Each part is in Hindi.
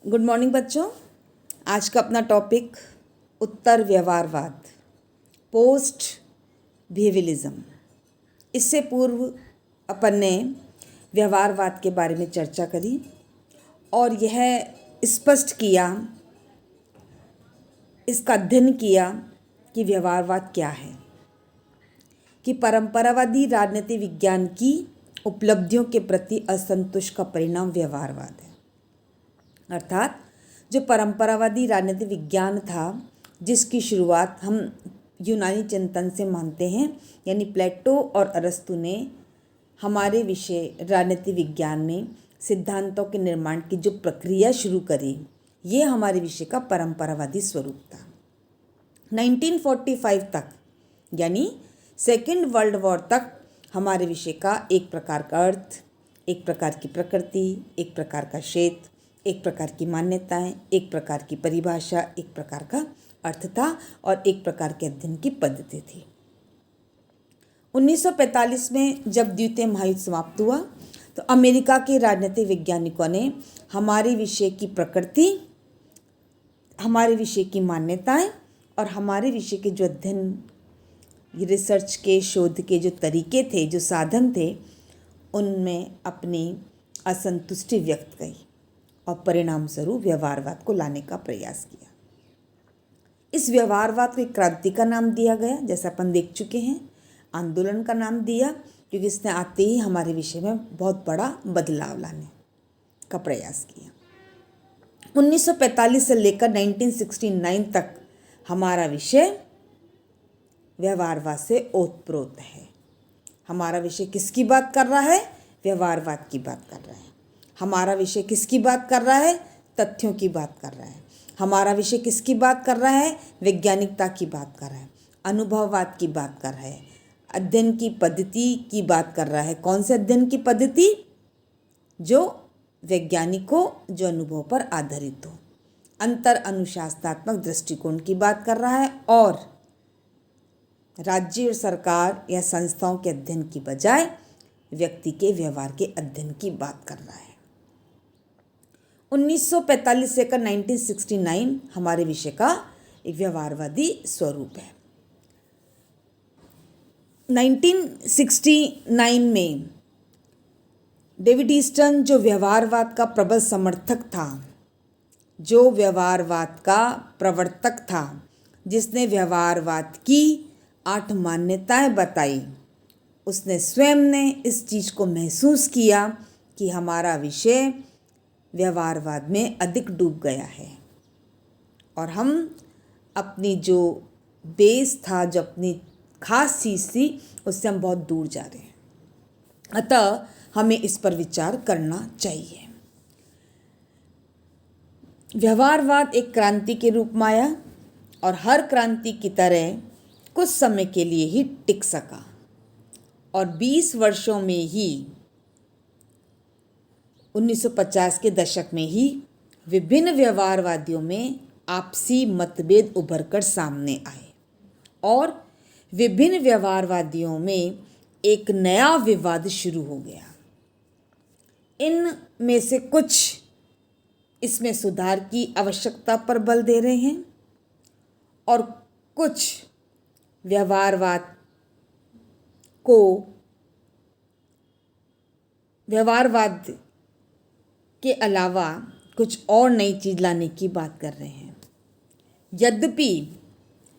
गुड मॉर्निंग बच्चों। आज का अपना टॉपिक उत्तर व्यवहारवाद, पोस्ट बिहेवियरिज्म। इससे पूर्व अपन ने व्यवहारवाद के बारे में चर्चा करी और यह स्पष्ट किया, इसका अध्ययन किया कि व्यवहारवाद क्या है, कि परंपरावादी राजनीति विज्ञान की उपलब्धियों के प्रति असंतोष का परिणाम व्यवहारवाद है। अर्थात जो परंपरावादी राजनीति विज्ञान था, जिसकी शुरुआत हम यूनानी चिंतन से मानते हैं, यानी प्लेटो और अरस्तु ने हमारे विषय राजनीति विज्ञान में सिद्धांतों के निर्माण की जो प्रक्रिया शुरू करी, ये हमारे विषय का परंपरावादी स्वरूप था। 1945 तक, यानी सेकेंड वर्ल्ड वॉर तक हमारे विषय का एक प्रकार का अर्थ, एक प्रकार की प्रकृति, एक प्रकार का क्षेत्र, एक प्रकार की मान्यताएं, एक प्रकार की परिभाषा, एक प्रकार का अर्थ था और एक प्रकार के अध्ययन की पद्धति थी। 1945 में जब द्वितीय महायुद्ध समाप्त हुआ तो अमेरिका के राजनीतिक वैज्ञानिकों ने हमारे विषय की प्रकृति, हमारे विषय की मान्यताएं और हमारे विषय के जो अध्ययन, रिसर्च के, शोध के जो तरीके थे, जो साधन थे, उनमें अपनी असंतुष्टि व्यक्त की और परिणाम स्वरूप व्यवहारवाद को लाने का प्रयास किया। इस व्यवहारवाद को एक क्रांति का नाम दिया गया, जैसा अपन देख चुके हैं। आंदोलन का नाम दिया क्योंकि इसने आते ही हमारे विषय में बहुत बड़ा बदलाव लाने का प्रयास किया। 1945 से लेकर 1969 तक हमारा विषय व्यवहारवाद से ओतप्रोत है। हमारा विषय किसकी बात कर रहा है? व्यवहारवाद की बात कर रहा है। हमारा विषय किसकी बात कर रहा है? तथ्यों की बात कर रहा है। हमारा विषय किसकी बात कर रहा है? वैज्ञानिकता की बात कर रहा है, अनुभववाद की बात कर रहा है, अध्ययन की पद्धति की बात कर रहा है। कौन से अध्ययन की पद्धति? जो वैज्ञानिक हो, जो अनुभव पर आधारित हो, अंतर अनुशासनात्मक दृष्टिकोण की बात कर रहा है और राज्य और सरकार या संस्थाओं के अध्ययन की बजाय व्यक्ति के व्यवहार के अध्ययन की बात कर रहा है। 1945 से लेकर 1969 हमारे विषय का एक व्यवहारवादी स्वरूप है। 1969 में डेविड ईस्टन, जो व्यवहारवाद का प्रबल समर्थक था, जो व्यवहारवाद का प्रवर्तक था, जिसने व्यवहारवाद की 8 मान्यताएं बताई, उसने स्वयं ने इस चीज़ को महसूस किया कि हमारा विषय व्यवहारवाद में अधिक डूब गया है और हम अपनी जो बेस था, जो अपनी खास चीज़ थी, उससे हम बहुत दूर जा रहे हैं। अतः हमें इस पर विचार करना चाहिए। व्यवहारवाद एक क्रांति के रूप में आया और हर क्रांति की तरह कुछ समय के लिए ही टिक सका और 20 वर्षों में ही 1950 के दशक में ही विभिन्न व्यवहारवादियों में आपसी मतभेद उभर कर सामने आए और विभिन्न व्यवहारवादियों में एक नया विवाद शुरू हो गया। इन में से कुछ इसमें सुधार की आवश्यकता पर बल दे रहे हैं और कुछ व्यवहारवाद के अलावा कुछ और नई चीज़ लाने की बात कर रहे हैं। यद्यपि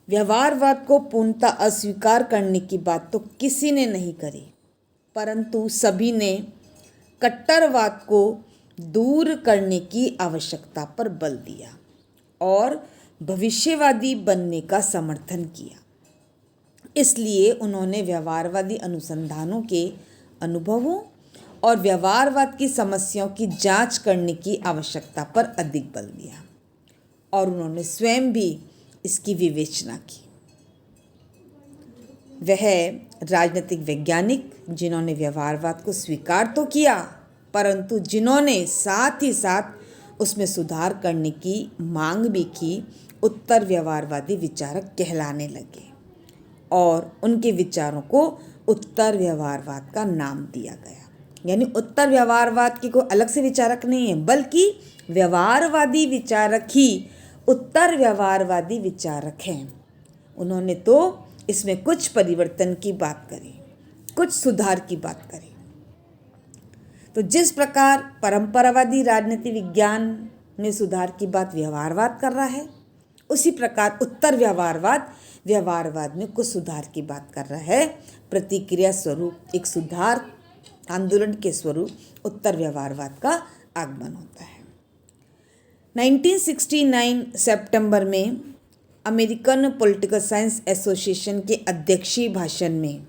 व्यवहारवाद को पूर्णतः अस्वीकार करने की बात तो किसी ने नहीं करी, परंतु सभी ने कट्टरवाद को दूर करने की आवश्यकता पर बल दिया और भविष्यवादी बनने का समर्थन किया। इसलिए उन्होंने व्यवहारवादी अनुसंधानों के अनुभवों और व्यवहारवाद की समस्याओं की जांच करने की आवश्यकता पर अधिक बल दिया और उन्होंने स्वयं भी इसकी विवेचना की। वह राजनीतिक वैज्ञानिक जिन्होंने व्यवहारवाद को स्वीकार तो किया, परंतु जिन्होंने साथ ही साथ उसमें सुधार करने की मांग भी की, उत्तर व्यवहारवादी विचारक कहलाने लगे और उनके विचारों को उत्तर व्यवहारवाद का नाम दिया गया। यानी उत्तर व्यवहारवाद के कोई अलग से विचारक नहीं है, बल्कि व्यवहारवादी विचारक ही उत्तर व्यवहारवादी विचारक हैं। उन्होंने तो इसमें कुछ परिवर्तन की बात करी, कुछ सुधार की बात करी। तो जिस प्रकार परंपरावादी राजनीति विज्ञान में सुधार की बात व्यवहारवाद कर रहा है, उसी प्रकार उत्तर व्यवहारवाद में कुछ सुधार की बात कर रहा है। प्रतिक्रिया स्वरूप एक सुधार आंदोलन के स्वरूप उत्तर व्यवहारवाद का आगमन होता है। 1969 सितंबर में अमेरिकन पॉलिटिकल साइंस एसोसिएशन के अध्यक्षीय भाषण में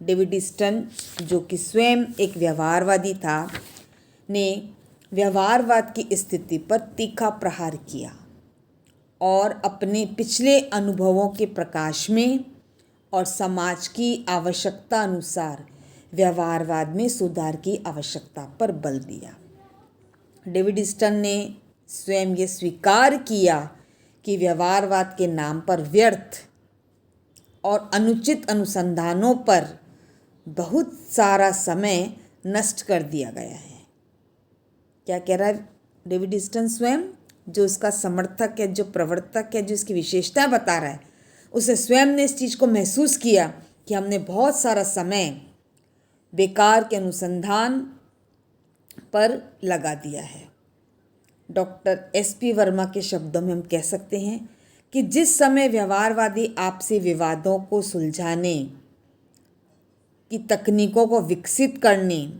डेविड ईस्टन, जो कि स्वयं एक व्यवहारवादी था, ने व्यवहारवाद की स्थिति पर तीखा प्रहार किया और अपने पिछले अनुभवों के प्रकाश में और समाज की आवश्यकता अनुसार व्यवहारवाद में सुधार की आवश्यकता पर बल दिया। डेविड ईस्टन ने स्वयं ये स्वीकार किया कि व्यवहारवाद के नाम पर व्यर्थ और अनुचित अनुसंधानों पर बहुत सारा समय नष्ट कर दिया गया है। क्या कह रहा है डेविड ईस्टन स्वयं, जो इसका समर्थक है, जो प्रवर्तक है, जो इसकी विशेषता बता रहा है, उसे स्वयं ने इस चीज़ को महसूस किया कि हमने बहुत सारा समय बेकार के अनुसंधान पर लगा दिया है। डॉक्टर SP वर्मा के शब्दों में हम कह सकते हैं कि जिस समय व्यवहारवादी आपसी विवादों को सुलझाने की तकनीकों को विकसित करने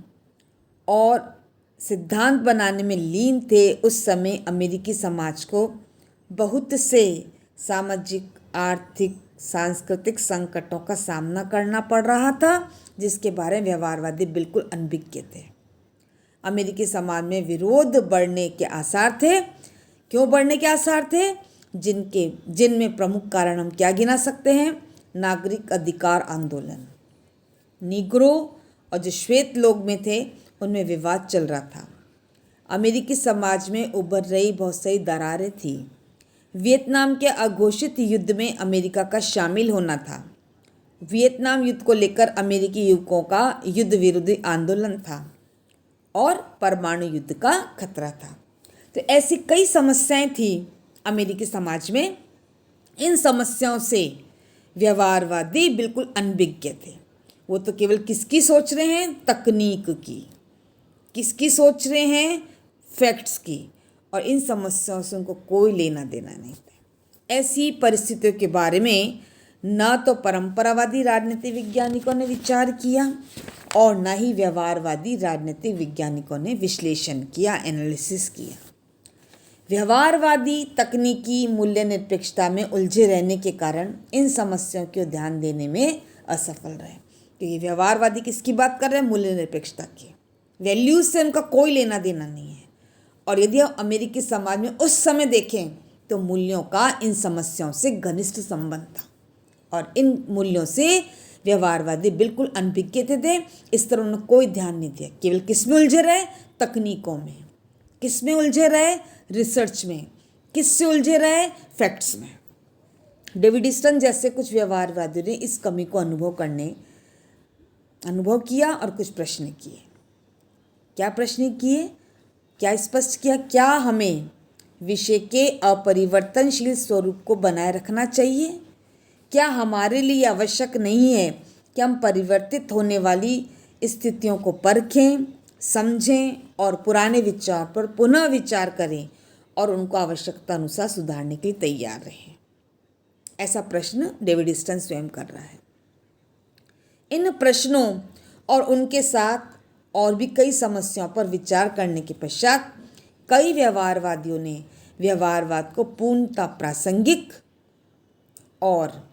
और सिद्धांत बनाने में लीन थे, उस समय अमेरिकी समाज को बहुत से सामाजिक, आर्थिक, सांस्कृतिक संकटों का सामना करना पड़ रहा था, जिसके बारे में व्यवहारवादी बिल्कुल अनभिज्ञ थे। अमेरिकी समाज में विरोध बढ़ने के आसार थे। क्यों बढ़ने के आसार थे? जिनमें प्रमुख कारण हम क्या गिना सकते हैं? नागरिक अधिकार आंदोलन, निग्रो और जो श्वेत लोग में थे, उनमें विवाद चल रहा था। अमेरिकी समाज में उभर रही बहुत सारी दरारें थी। वियतनाम के अघोषित युद्ध में अमेरिका का शामिल होना था। वियतनाम युद्ध को लेकर अमेरिकी युवकों का युद्ध विरोधी आंदोलन था और परमाणु युद्ध का खतरा था। तो ऐसी कई समस्याएं थी अमेरिकी समाज में। इन समस्याओं से व्यवहारवादी बिल्कुल अनभिज्ञ थे। वो तो केवल किसकी सोच रहे हैं? तकनीक की। किसकी सोच रहे हैं? फैक्ट्स की। और इन समस्याओं से उनको कोई लेना देना नहीं था। ऐसी परिस्थितियों के बारे में न तो परंपरावादी राजनीति वैज्ञानिकों ने विचार किया और न ही व्यवहारवादी राजनीतिक वैज्ञानिकों ने विश्लेषण किया, एनालिसिस किया। व्यवहारवादी तकनीकी मूल्य निरपेक्षता में उलझे रहने के कारण इन समस्याओं को ध्यान देने में असफल रहे। क्योंकि व्यवहारवादी किसकी बात कर रहे हैं? मूल्य निरपेक्षता की। वैल्यूज से उनका कोई लेना देना नहीं है। और यदि हम अमेरिकी समाज में उस समय देखें तो मूल्यों का इन समस्याओं से घनिष्ठ संबंध था और इन मूल्यों से व्यवहारवादी बिल्कुल अनभिज्ञ थे। इस तरह उन्होंने कोई ध्यान नहीं दिया। केवल किस में उलझे रहे? तकनीकों में। किस में उलझे रहे? रिसर्च में। किससे उलझे रहे? फैक्ट्स में। डेविड ईस्टन जैसे कुछ व्यवहारवादियों ने इस कमी को अनुभव किया और कुछ प्रश्न किए। क्या प्रश्न किए? क्या स्पष्ट किया? क्या हमें विषय के अपरिवर्तनशील स्वरूप को बनाए रखना चाहिए? क्या हमारे लिए आवश्यक नहीं है कि हम परिवर्तित होने वाली स्थितियों को परखें, समझें और पुराने विचार पर पुनः विचार करें और उनको आवश्यकता अनुसार सुधारने के लिए तैयार रहें? ऐसा प्रश्न डेविड ईस्टन स्वयं कर रहा है। इन प्रश्नों और उनके साथ और भी कई समस्याओं पर विचार करने के पश्चात कई व्यवहारवादियों ने व्यवहारवाद को पूर्णतः प्रासंगिक और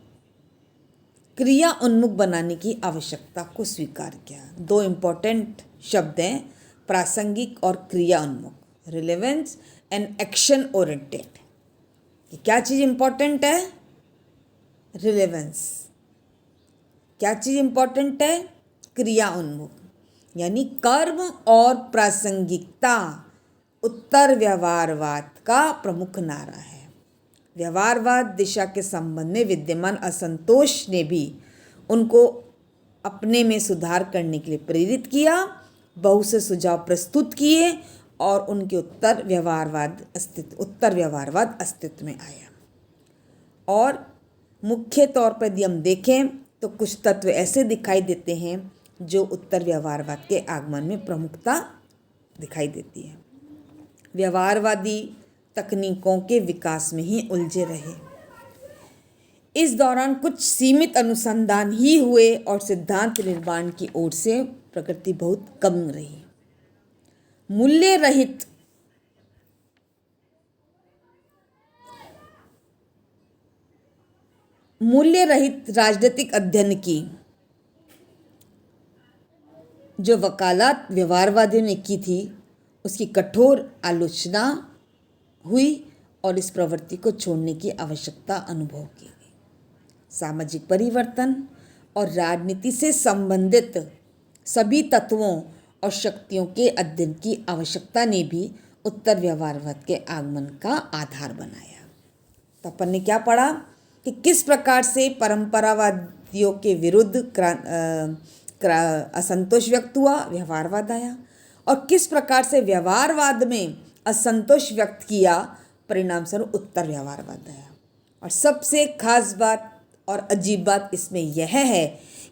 क्रिया उन्मुख बनाने की आवश्यकता को स्वीकार किया। दो इम्पोर्टेंट शब्द हैं, प्रासंगिक और क्रिया उन्मुख, रिलेवेंस एंड एक्शन ओरिएंटेड। क्या चीज़ इम्पोर्टेंट है? रिलेवेंस। क्या चीज़ इम्पोर्टेंट है? क्रिया उन्मुख, यानी कर्म और प्रासंगिकता उत्तर व्यवहारवाद का प्रमुख नारा है। व्यवहारवाद दिशा के संबंध में विद्यमान असंतोष ने भी उनको अपने में सुधार करने के लिए प्रेरित किया। बहुत से सुझाव प्रस्तुत किए और उनके उत्तर व्यवहारवाद अस्तित्व में आया। और मुख्य तौर पर यदि हम देखें तो कुछ तत्व ऐसे दिखाई देते हैं जो उत्तर व्यवहारवाद के आगमन में प्रमुखता दिखाई देती है। व्यवहारवादी तकनीकों के विकास में ही उलझे रहे। इस दौरान कुछ सीमित अनुसंधान ही हुए और सिद्धांत निर्माण की ओर से प्रकृति बहुत कम रही। मूल्य रहित राजनीतिक अध्ययन की जो वकालत व्यवहारवादियों ने की थी उसकी कठोर आलोचना हुई और इस प्रवृत्ति को छोड़ने की आवश्यकता अनुभव की गई। सामाजिक परिवर्तन और राजनीति से संबंधित सभी तत्वों और शक्तियों के अध्ययन की आवश्यकता ने भी उत्तर व्यवहारवाद के आगमन का आधार बनाया। तो अपन ने क्या पढ़ा कि किस प्रकार से परंपरावादियों के विरुद्ध असंतोष व्यक्त हुआ, व्यवहारवाद आया, और किस प्रकार से व्यवहारवाद में असंतोष व्यक्त किया, परिणाम स्वरूप उत्तर व्यवहारवाद आया। और सबसे खास बात और अजीब बात इसमें यह है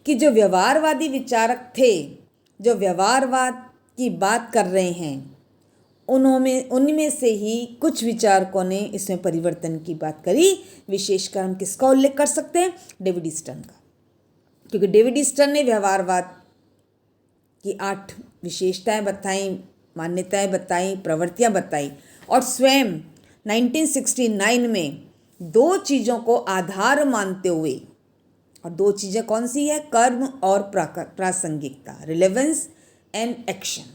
कि जो व्यवहारवादी विचारक थे, जो व्यवहारवाद की बात कर रहे हैं, उनमें से ही कुछ विचारकों ने इसमें परिवर्तन की बात करी। विशेषकर हम किसका उल्लेख कर सकते हैं? डेविड ईस्टन का, क्योंकि डेविड ईस्टन ने व्यवहारवाद की 8 विशेषताएं बताई, मान्यताएं बताई, प्रवृत्तियां बताई, और स्वयं 1969 में 2 चीज़ों को आधार मानते हुए, और 2 चीज़ें कौन सी है? कर्म और प्रासंगिकता, रिलेवेंस एंड एक्शन।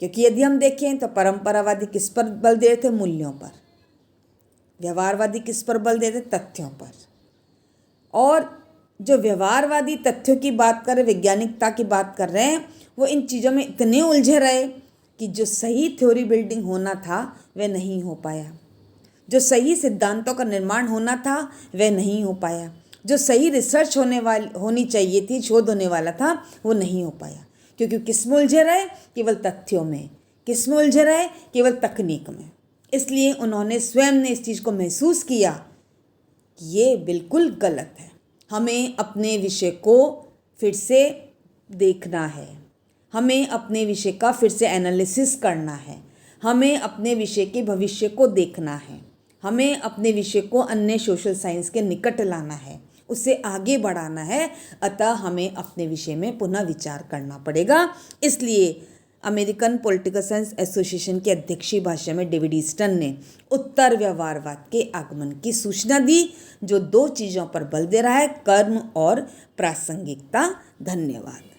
क्योंकि यदि हम देखें तो परंपरावादी किस पर बल दे रहे थे? मूल्यों पर। व्यवहारवादी किस पर बल दे रहे थे? तथ्यों पर। और जो व्यवहारवादी तथ्यों की बात कर रहे, वैज्ञानिकता की बात कर रहे हैं, वो इन चीज़ों में इतने उलझे रहे कि जो सही थ्योरी बिल्डिंग होना था वह नहीं हो पाया, जो सही सिद्धांतों का निर्माण होना था वह नहीं हो पाया, जो सही रिसर्च होनी चाहिए थी, शोध होने वाला था, वो नहीं हो पाया। क्योंकि किस में उलझे रहे? केवल तथ्यों में। किस में उलझे रहे? केवल तकनीक में। इसलिए उन्होंने स्वयं ने इस चीज़ को महसूस किया कि ये बिल्कुल गलत है। हमें अपने विषय को फिर से देखना है, हमें अपने विषय का फिर से एनालिसिस करना है, हमें अपने विषय के भविष्य को देखना है, हमें अपने विषय को अन्य सोशल साइंस के निकट लाना है, उसे आगे बढ़ाना है। अतः हमें अपने विषय में पुनः विचार करना पड़ेगा। इसलिए अमेरिकन पॉलिटिकल साइंस एसोसिएशन के अध्यक्षीय भाषण में डेविड ईस्टन ने उत्तर व्यवहारवाद के आगमन की सूचना दी, जो 2 चीज़ों पर बल दे रहा है, कर्म और प्रासंगिकता। धन्यवाद।